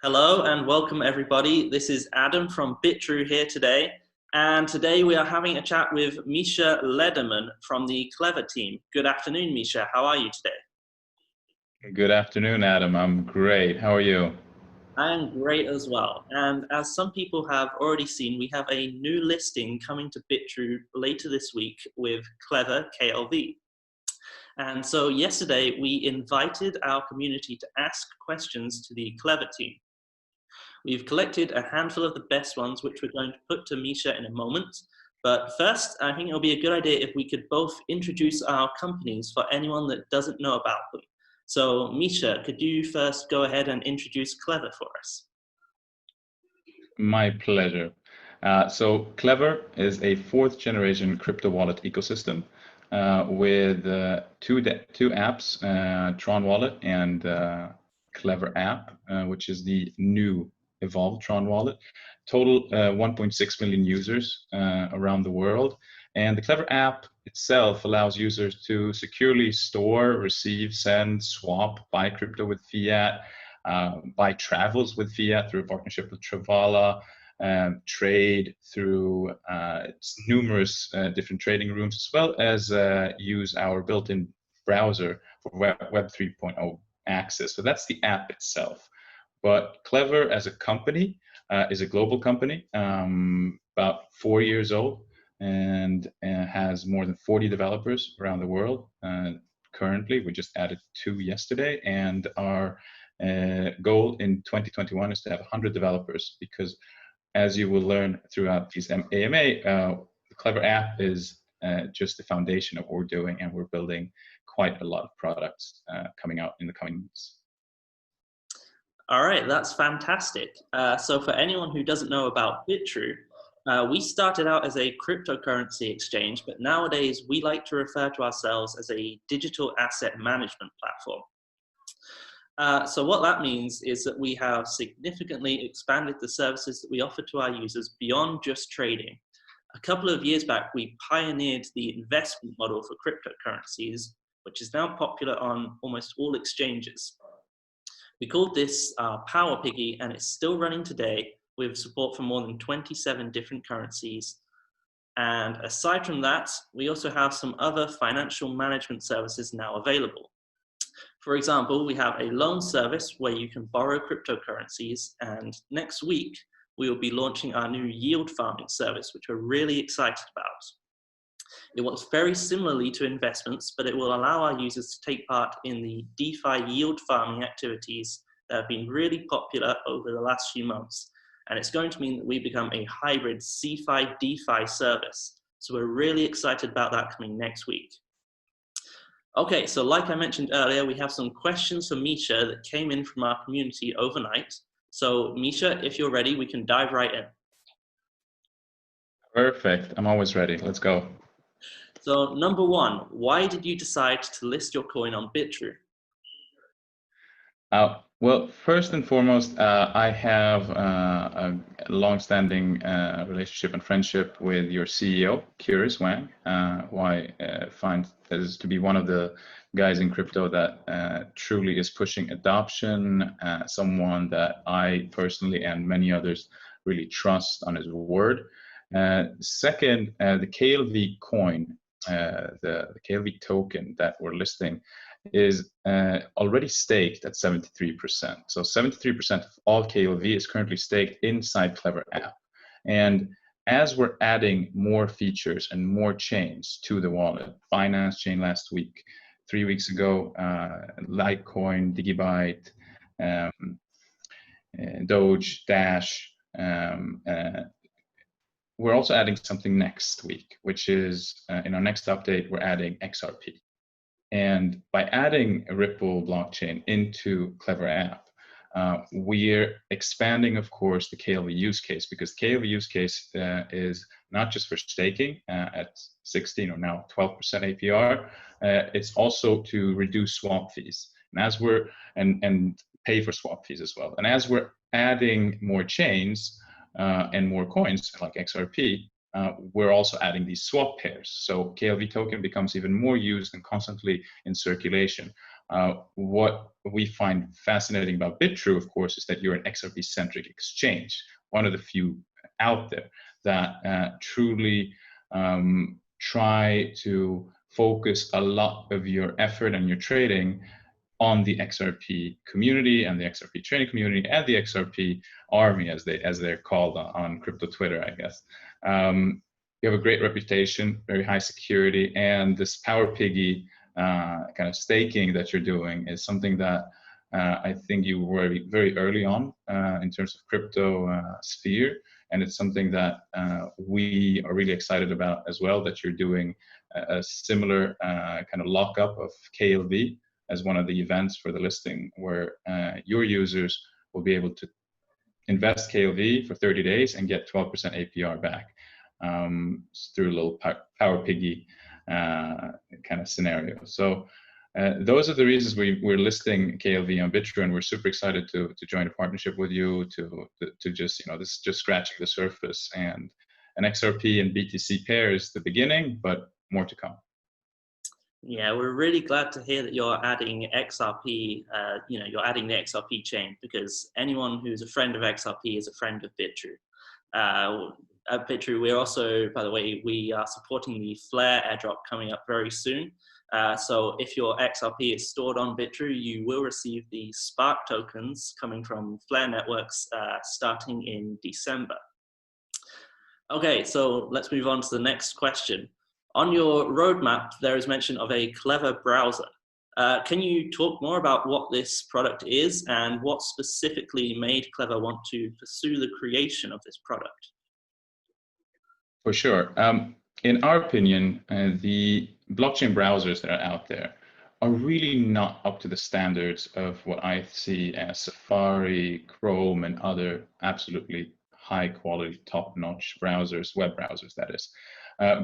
Hello and welcome everybody. This is Adam from bitrue here today. And today we are having a chat with Misha Lederman from the Klever team. Good afternoon, Misha. How are you today? Good afternoon, Adam. I'm great. How are you? I'm great as well. And as some people have already seen, we have a new listing coming to bitrue later this week with Klever KLV. And so yesterday we invited our community to ask questions to the Klever team. We've collected a handful of the best ones, which we're going to put to Misha in a moment. But first, I think it'll be a good idea if we could both introduce our companies for anyone that doesn't know about them. So Misha, could you first go ahead and introduce Klever for us? My pleasure. So Klever is a fourth generation crypto wallet ecosystem with two apps, Tron Wallet and Klever app, which is the new evolved Tron Wallet. Total 1.6 million users around the world. And the Klever app itself allows users to securely store, receive, send, swap, buy crypto with fiat, buy travels with fiat through a partnership with Travala, trade through numerous different trading rooms, as well as use our built-in browser for Web 3.0 access. So that's the app itself. But Klever as a company is a global company, about 4 years old, and has more than 40 developers around the world. Currently, we just added 2 yesterday, and our goal in 2021 is to have 100 developers, because as you will learn throughout these AMA, the Klever app is just the foundation of what we're doing, and we're building quite a lot of products coming out in the coming months. All right, that's fantastic. So for anyone who doesn't know about bitrue, we started out as a cryptocurrency exchange, but nowadays we like to refer to ourselves as a digital asset management platform. So what that means is that we have significantly expanded the services that we offer to our users beyond just trading. A couple of years back, we pioneered the investment model for cryptocurrencies, which is now popular on almost all exchanges. We called this Power Piggy, and it's still running today with support for more than 27 different currencies. And aside from that, we also have some other financial management services now available. For example, we have a loan service where you can borrow cryptocurrencies, and next week we will be launching our new yield farming service, which we're really excited about. It works very similarly to investments, but it will allow our users to take part in the DeFi yield farming activities that have been really popular over the last few months. And it's going to mean that we become a hybrid CeFi DeFi service. So we're really excited about that coming next week. Okay, so like I mentioned earlier, we have some questions for Misha that came in from our community overnight. So Misha, if you're ready, we can dive right in. Perfect. I'm always ready. Let's go. So number one, why did you decide to list your coin on bitrue? Well, first and foremost, I have a long-standing relationship and friendship with your CEO, Curious Wang, who I find is to be one of the guys in crypto that truly is pushing adoption, someone that I personally and many others really trust on his word. Second, the KLV coin, the KLV token that we're listing is already staked at 73%. So 73% of all KLV is currently staked inside Klever app. And as we're adding more features and more chains to the wallet, Binance chain last week, 3 weeks ago, Litecoin, Digibyte, Doge, Dash, we're also adding something next week, which is in our next update, we're adding XRP. And by adding a Ripple blockchain into Klever app, we're expanding, of course, the KLV use case, because KLV use case is not just for staking at 16 or now 12% APR. It's also to reduce swap fees, and pay for swap fees as well. And as we're adding more chains and more coins like XRP, we're also adding these swap pairs. So KLV token becomes even more used and constantly in circulation. What we find fascinating about bitrue, of course, is that you're an XRP-centric exchange, one of the few out there that truly try to focus a lot of your effort and your trading on the XRP community and the XRP trading community and the XRP army, as they're called on crypto Twitter, I guess. You have a great reputation, very high security, and this power piggy kind of staking that you're doing is something that I think you were very early on in terms of crypto sphere, and it's something that we are really excited about as well, that you're doing a similar kind of lockup of KLV as one of the events for the listing, where your users will be able to invest KLV for 30 days and get 12% APR back through a little power piggy kind of scenario. So those are the reasons we're listing KLV on bitrue, and we're super excited to join a partnership with you to just, this is just scratching the surface, and an XRP and BTC pair is the beginning, but more to come. Yeah, we're really glad to hear that you're adding XRP, you're adding the XRP chain, because anyone who's a friend of XRP is a friend of bitrue. At bitrue, we're also, by the way, we are supporting the Flare airdrop coming up very soon. So if your XRP is stored on bitrue, you will receive the Spark tokens coming from Flare networks starting in December. Okay, so let's move on to the next question. On your roadmap, there is mention of a Klever browser. Can you talk more about what this product is and what specifically made Klever want to pursue the creation of this product? For sure. In our opinion, the blockchain browsers that are out there are really not up to the standards of what I see as Safari, Chrome, and other absolutely high quality, top-notch browsers, web browsers, that is.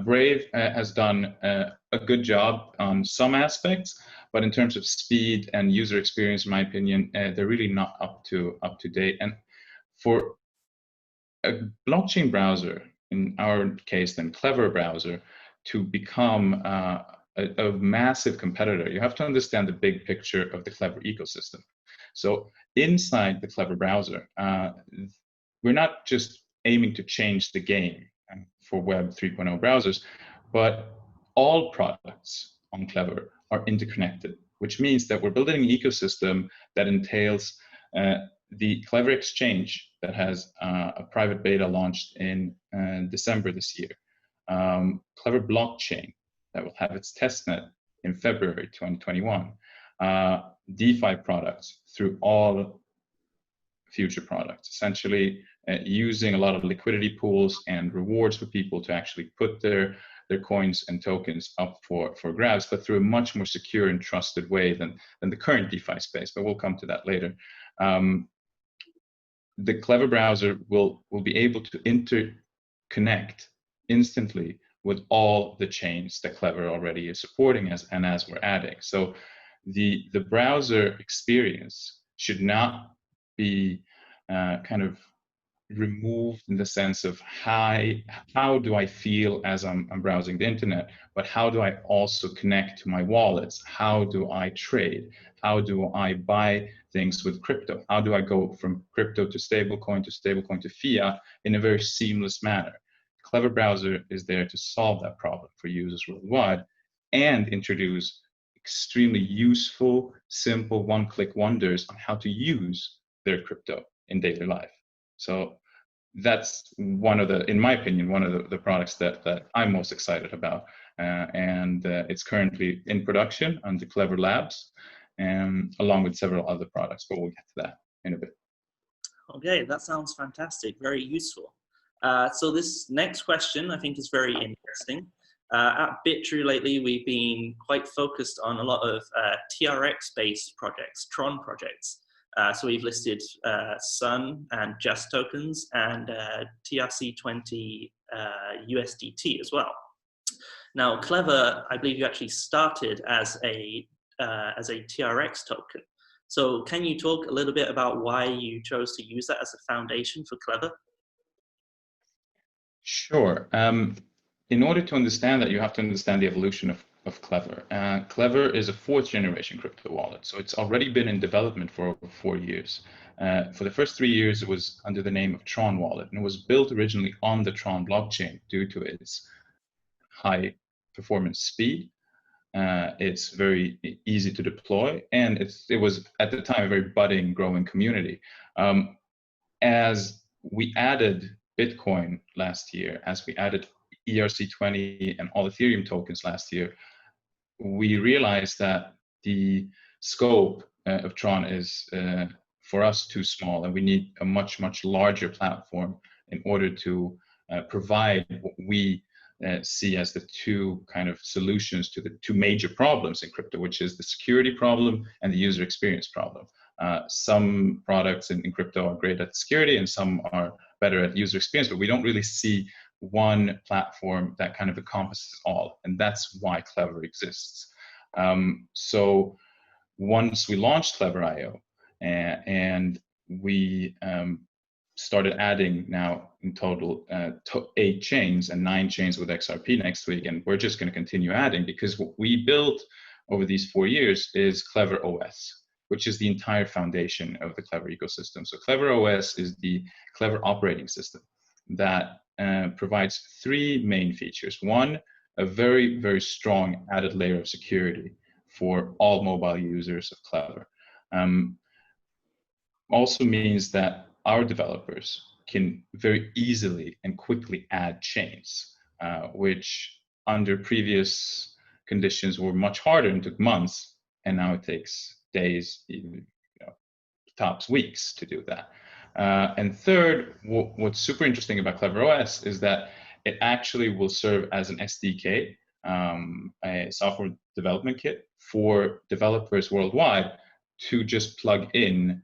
Brave has done a good job on some aspects, but in terms of speed and user experience, in my opinion, they're really not up to date. And for a blockchain browser, in our case, then Klever browser, to become a massive competitor, you have to understand the big picture of the Klever ecosystem. So inside the Klever browser, we're not just aiming to change the game for Web 3.0 browsers, but all products on Klever are interconnected, which means that we're building an ecosystem that entails the Klever exchange that has a private beta launched in December this year, Klever blockchain that will have its testnet in February 2021, DeFi products through all future products, essentially using a lot of liquidity pools and rewards for people to actually put their coins and tokens up for grabs, but through a much more secure and trusted way than the current DeFi space, but we'll come to that later. The Klever browser will be able to interconnect instantly with all the chains that Klever already is supporting as we're adding. So the browser experience should not be kind of removed in the sense of how do I feel as I'm browsing the internet, but how do I also connect to my wallets? How do I trade? How do I buy things with crypto? How do I go from crypto to stablecoin to fiat in a very seamless manner? Klever browser is there to solve that problem for users worldwide and introduce extremely useful, simple one-click wonders on how to use their crypto in daily life. So that's one of the, in my opinion, one of the products that I'm most excited about. And it's currently in production under Klever Labs, along with several other products, but we'll get to that in a bit. Okay, that sounds fantastic, very useful. So this next question I think is very interesting. At bitrue lately, we've been quite focused on a lot of TRX-based projects, Tron projects. So we've listed Sun and Just tokens and TRC20 USDT as well. Now, Klever, I believe you actually started as a TRX token. So can you talk a little bit about why you chose to use that as a foundation for Klever? Sure. In order to understand that, you have to understand the evolution of of Klever. Klever is a 4th generation crypto wallet, so it's already been in development for over 4 years. For the first 3 years, it was under the name of Tron Wallet, and it was built originally on the Tron blockchain due to its high performance speed. It's very easy to deploy, and it was at the time a very budding, growing community. As we added Bitcoin last year, as we added ERC20 and all Ethereum tokens last year, we realized that the scope of Tron is, for us, too small, and we need a much, much larger platform in order to provide what we see as the two kind of solutions to the two major problems in crypto, which is the security problem and the user experience problem. Some products in crypto are great at security and some are better at user experience, but we don't really see one platform that kind of encompasses all, and that's why Klever exists. So once we launched Klever.io and we started adding now in total 8 chains and 9 chains with XRP next week, and we're just going to continue adding, because what we built over these 4 years is Klever OS, which is the entire foundation of the Klever ecosystem. So Klever OS is the Klever operating system that provides 3 main features. One, a very, very strong added layer of security for all mobile users of Klever. Also means that our developers can very easily and quickly add chains, which under previous conditions were much harder and took months, and now it takes days, even, tops weeks to do that. And third, what's super interesting about Klever OS is that it actually will serve as an SDK, a software development kit for developers worldwide to just plug in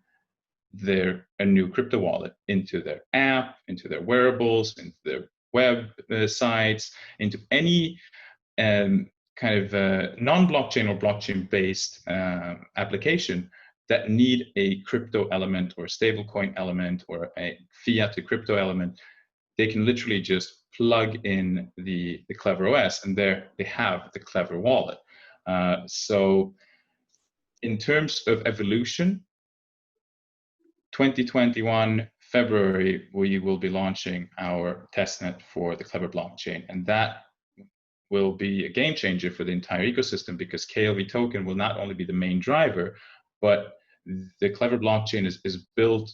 a new crypto wallet into their app, into their wearables, into their web sites, into any kind of non-blockchain or blockchain-based application that need a crypto element or a stablecoin element or a fiat to crypto element. They can literally just plug in the Klever OS, and there they have the Klever wallet. So in terms of evolution, 2021 February, we will be launching our testnet for the Klever blockchain, and that will be a game changer for the entire ecosystem, because KLV token will not only be the main driver, but the Klever blockchain is built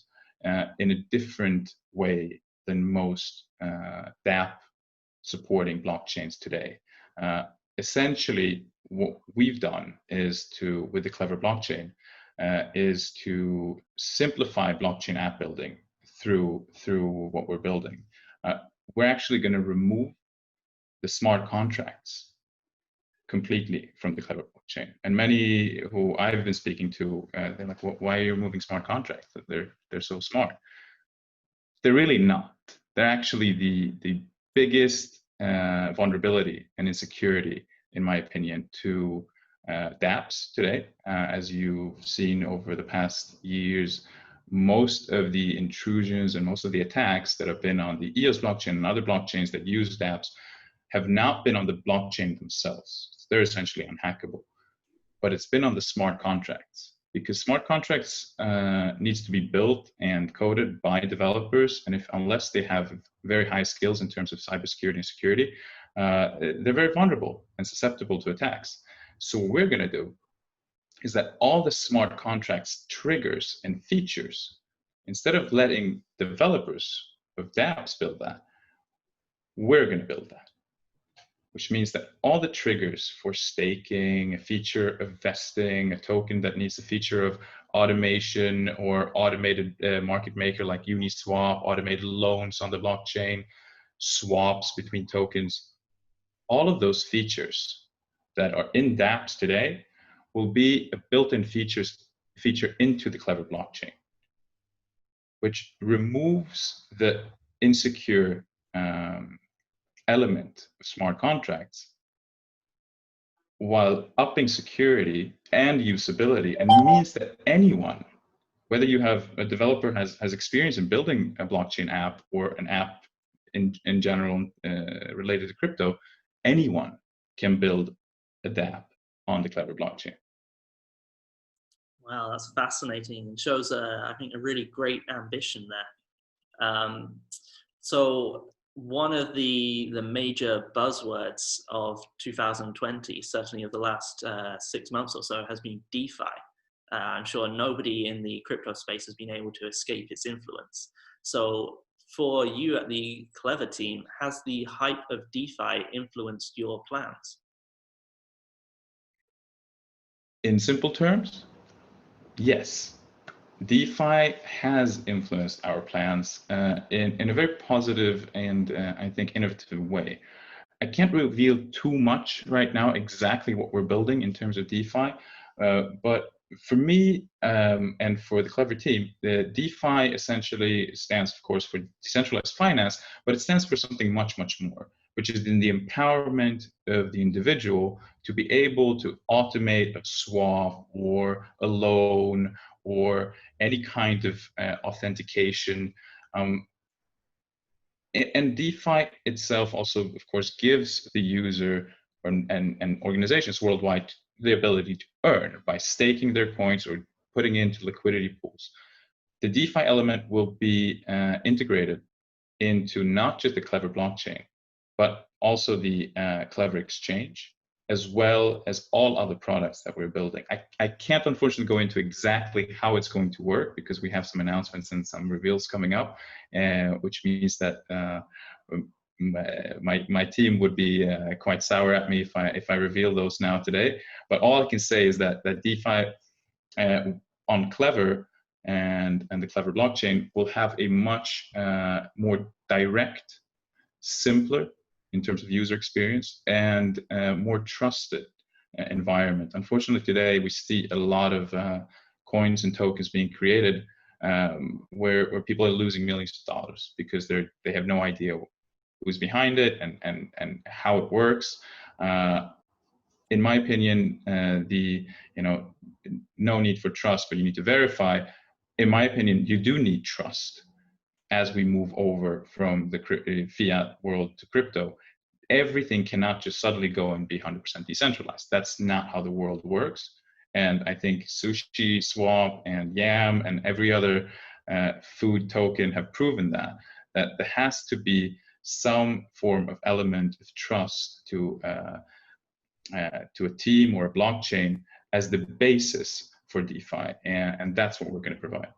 in a different way than most DApp supporting blockchains today. Essentially, what we've done is with the Klever blockchain, is to simplify blockchain app building through what we're building. We're actually going to remove the smart contracts completely from the Klever blockchain. And many who I've been speaking to, they're like, why are you removing smart contracts? They're so smart. They're really not. They're actually the biggest vulnerability and insecurity, in my opinion, to dApps today. As you've seen over the past years, most of the intrusions and most of the attacks that have been on the EOS blockchain and other blockchains that use dApps have not been on the blockchain themselves. They're essentially unhackable, but it's been on the smart contracts, because smart contracts needs to be built and coded by developers, and unless they have very high skills in terms of cybersecurity and security, they're very vulnerable and susceptible to attacks. So what we're going to do is that all the smart contracts triggers and features, instead of letting developers of dApps build that, we're going to build that. Which means that all the triggers for staking, a feature of vesting, a token that needs a feature of automation or automated market maker like Uniswap, automated loans on the blockchain, swaps between tokens, all of those features that are in dApps today will be a built-in feature into the Klever blockchain, which removes the insecure element of smart contracts while upping security and usability, and means that anyone, whether you have a developer has experience in building a blockchain app or an app in general related to crypto, anyone can build a dApp on the Klever blockchain. Wow, that's fascinating and shows, I think, a really great ambition there. So one of the major buzzwords of 2020, certainly of the last 6 months or so, has been DeFi. I'm sure nobody in the crypto space has been able to escape its influence. So for you at the Klever team, has the hype of DeFi influenced your plans? In simple terms, yes. DeFi has influenced our plans in a very positive and I think innovative way. I can't reveal too much right now exactly what we're building in terms of DeFi, but for me and for the Klever team, the DeFi essentially stands, of course, for decentralized finance, but it stands for something much, much more, which is in the empowerment of the individual to be able to automate a swap or a loan or any kind of authentication. And DeFi itself also, of course, gives the user and organizations worldwide the ability to earn by staking their points or putting into liquidity pools. The DeFi element will be integrated into not just the Klever blockchain, but also the Klever exchange, as well as all other products that we're building. I can't unfortunately go into exactly how it's going to work because we have some announcements and some reveals coming up, which means that my team would be quite sour at me if I reveal those now today. But all I can say is that DeFi on Klever and the Klever blockchain will have a much more direct, simpler in terms of user experience and more trusted environment. Unfortunately, today we see a lot of coins and tokens being created where people are losing millions of dollars because they have no idea who's behind it and how it works. In my opinion, no need for trust, but you need to verify. In my opinion, you do need trust as we move over from the fiat world to crypto. Everything cannot just suddenly go and be 100% decentralized. That's not how the world works. And I think Sushi, Swap, and Yam, and every other food token have proven that there has to be some form of element of trust to a team or a blockchain as the basis for DeFi, and that's what we're going to provide.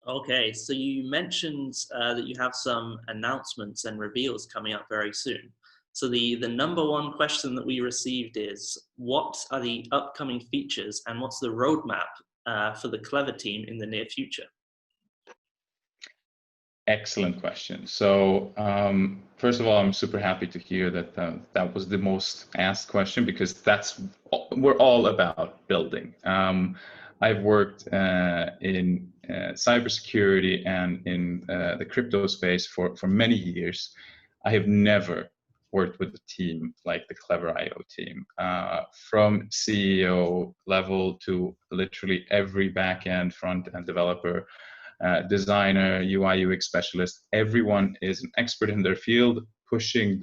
Okay, so you mentioned that you have some announcements and reveals coming up very soon. So the number one question that we received is, what are the upcoming features and what's the roadmap for the Klever team in the near future? Excellent question. So first of all, I'm super happy to hear that that was the most asked question because we're all about building. I've worked in cybersecurity and in the crypto space for many years. I have never worked with a team like the Klever IO team, from CEO level to literally every backend, front-end developer, designer, UI UX specialist. Everyone is an expert in their field, pushing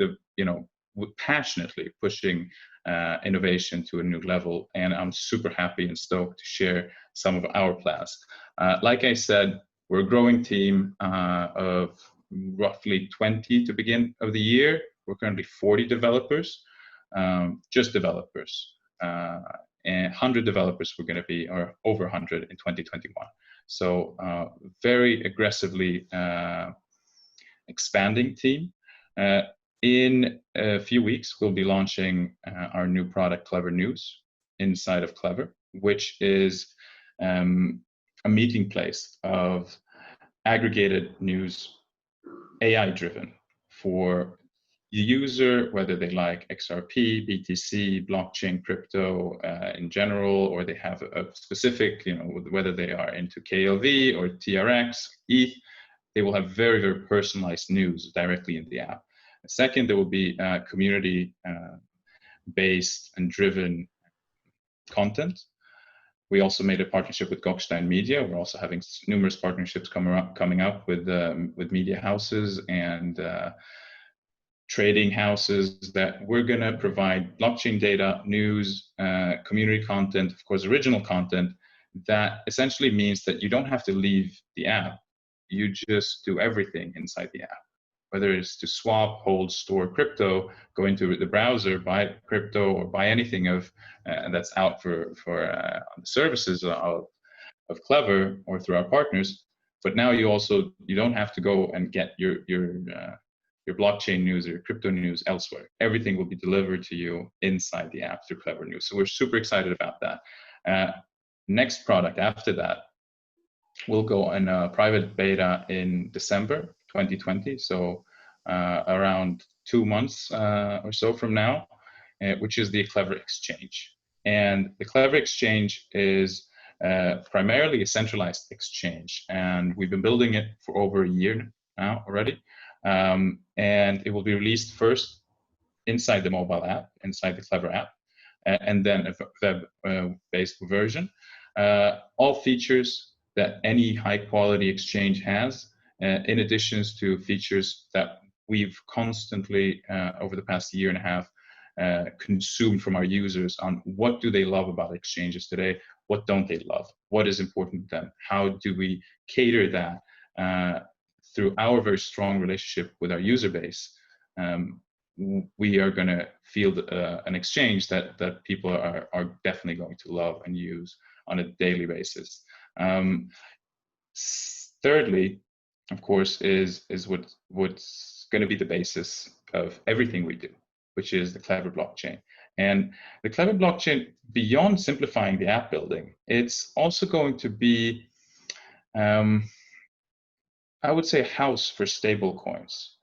passionately pushing innovation to a new level. And I'm super happy and stoked to share some of our plans. Like I said, we're a growing team of roughly 20 to begin of the year. We're currently 40 developers, just developers. And 100 developers we're going to be, or over 100 in 2021. So very aggressively expanding team. In a few weeks, we'll be launching our new product, Klever News, inside of Klever, which is a meeting place of aggregated news, AI-driven for the user, whether they like XRP, BTC, blockchain, crypto in general, or they have a specific, whether they are into KLV or TRX, ETH, they will have very, very personalized news directly in the app. Second, there will be community-based and driven content. We also made a partnership with Goldstein Media. We're also having numerous partnerships coming up with media houses and trading houses that we're going to provide blockchain data, news, community content, of course, original content. That essentially means that you don't have to leave the app. You just do everything inside the app, whether it's to swap, hold, store crypto, go into the browser, buy crypto, or buy anything of that's out for the services of Klever or through our partners. But now you don't have to go and get your blockchain news or your crypto news elsewhere. Everything will be delivered to you inside the app through Klever News. So we're super excited about that. Next product after that will go in a private beta in December 2020. So around 2 months or so from now, which is the Klever Exchange. And the Klever Exchange is primarily a centralized exchange, and we've been building it for over a year now already. And it will be released first inside the mobile app, inside the Klever app, and then a web-based version. All features that any high-quality exchange has, in addition to features that we've constantly, over the past year and a half, consumed from our users on what do they love about exchanges today, what don't they love, what is important to them, how do we cater that through our very strong relationship with our user base. We are going to field an exchange that people are definitely going to love and use on a daily basis. Thirdly, of course, is what's going to be the basis of everything we do, which is the Klever blockchain. And the Klever blockchain, beyond simplifying the app building, it's also going to be, I would say, a house for stable coins,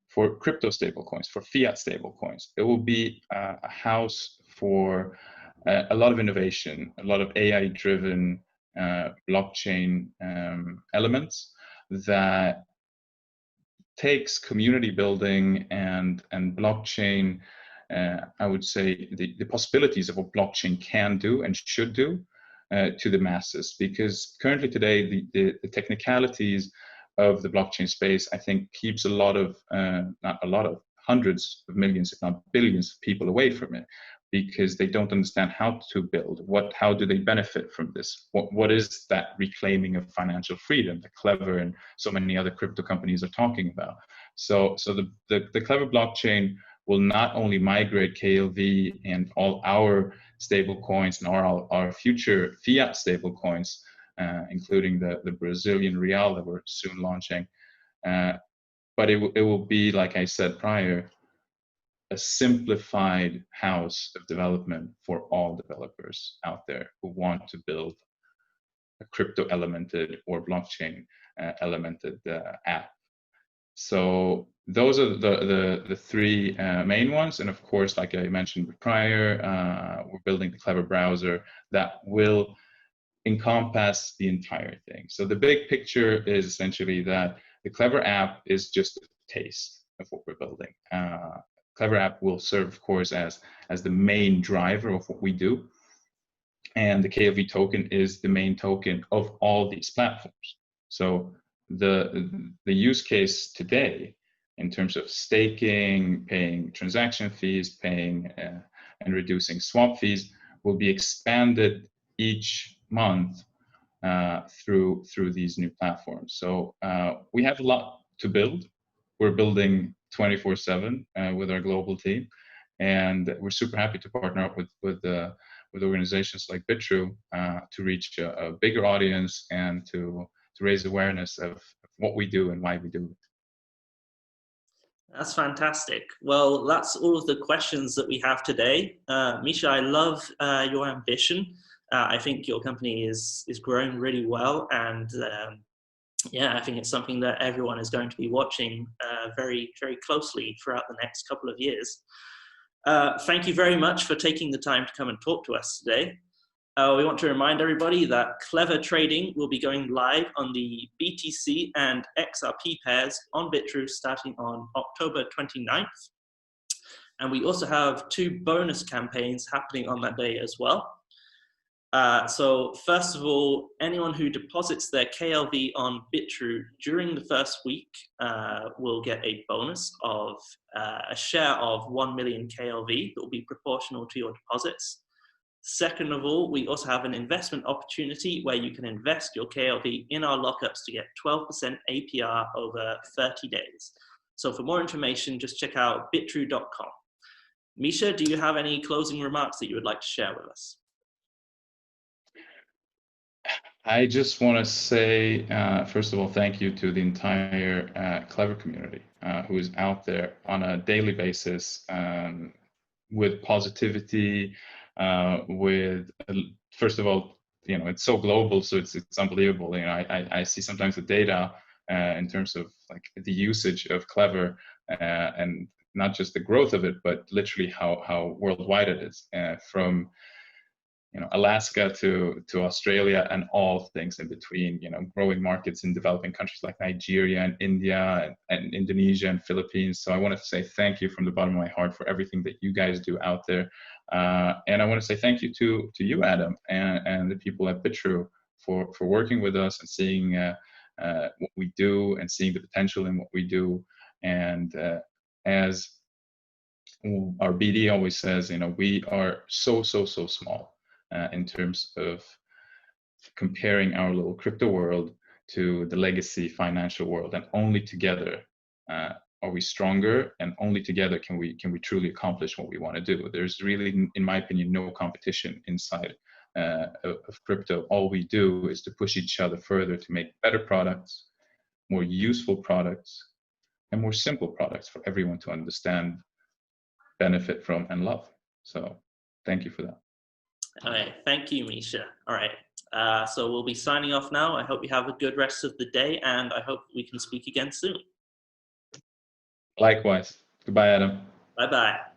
for crypto stable coins, for fiat stable coins. It will be a house for a lot of innovation, a lot of AI-driven blockchain elements that takes community building and blockchain, I would say, the possibilities of what blockchain can do and should do to the masses. Because currently today, the technicalities of the blockchain space, I think, keeps a lot of, not a lot of, hundreds of millions, if not billions of people away from it, because they don't understand how to build, how do they benefit from this? What is that reclaiming of financial freedom that Klever and so many other crypto companies are talking about? So the Klever blockchain will not only migrate KLV and all our stable coins and our future fiat stable coins, including the Brazilian real that we're soon launching, but it will be, like I said prior, a simplified house of development for all developers out there who want to build a crypto elemented or blockchain elemented app. So those are the three main ones. And of course, like I mentioned prior, we're building the Klever browser that will encompass the entire thing. So the big picture is essentially that the Klever app is just a taste of what we're building. Klever app will serve, of course, as the main driver of what we do. And the KLV token is the main token of all these platforms. So the use case today, in terms of staking, paying transaction fees, paying and reducing swap fees, will be expanded each month through these new platforms. So we have a lot to build. We're building 24/7 with our global team, and we're super happy to partner up with organizations like bitrue to reach a bigger audience and to raise awareness of what we do and why we do it. That's fantastic. Well, that's all of the questions that we have today. Misha, I love your ambition. I think your company is growing really well, and yeah, I think it's something that everyone is going to be watching very, very closely throughout the next couple of years. Thank you very much for taking the time to come and talk to us today. We want to remind everybody that Klever trading will be going live on the BTC and XRP pairs on bitrue starting on October 29th. And we also have 2 bonus campaigns happening on that day as well. So first of all, anyone who deposits their KLV on bitrue during the first week will get a bonus of a share of 1 million KLV that will be proportional to your deposits. Second of all, we also have an investment opportunity where you can invest your KLV in our lockups to get 12% APR over 30 days. So for more information, just check out bitrue.com. Misha, do you have any closing remarks that you would like to share with us? I just want to say, first of all, thank you to the entire Klever community who is out there on a daily basis with positivity, first of all, it's so global, so it's unbelievable. I see sometimes the data in terms of like the usage of Klever and not just the growth of it, but literally how worldwide it is, from Alaska to Australia and all things in between, growing markets in developing countries like Nigeria and India and Indonesia and Philippines. So I want to say thank you from the bottom of my heart for everything that you guys do out there. And I want to say thank you to you, Adam, and the people at bitrue for working with us and seeing what we do and seeing the potential in what we do. And as our BD always says, we are so small in terms of comparing our little crypto world to the legacy financial world, and only together are we stronger, and only together can we truly accomplish what we want to do. There's really, in my opinion, no competition inside of crypto. All we do is to push each other further to make better products, more useful products, and more simple products for everyone to understand, benefit from, and love. So thank you for that. All right, thank you, Misha. All right, so we'll be signing off now. I hope you have a good rest of the day, and I hope we can speak again soon. Likewise. Goodbye, Adam. Bye-bye.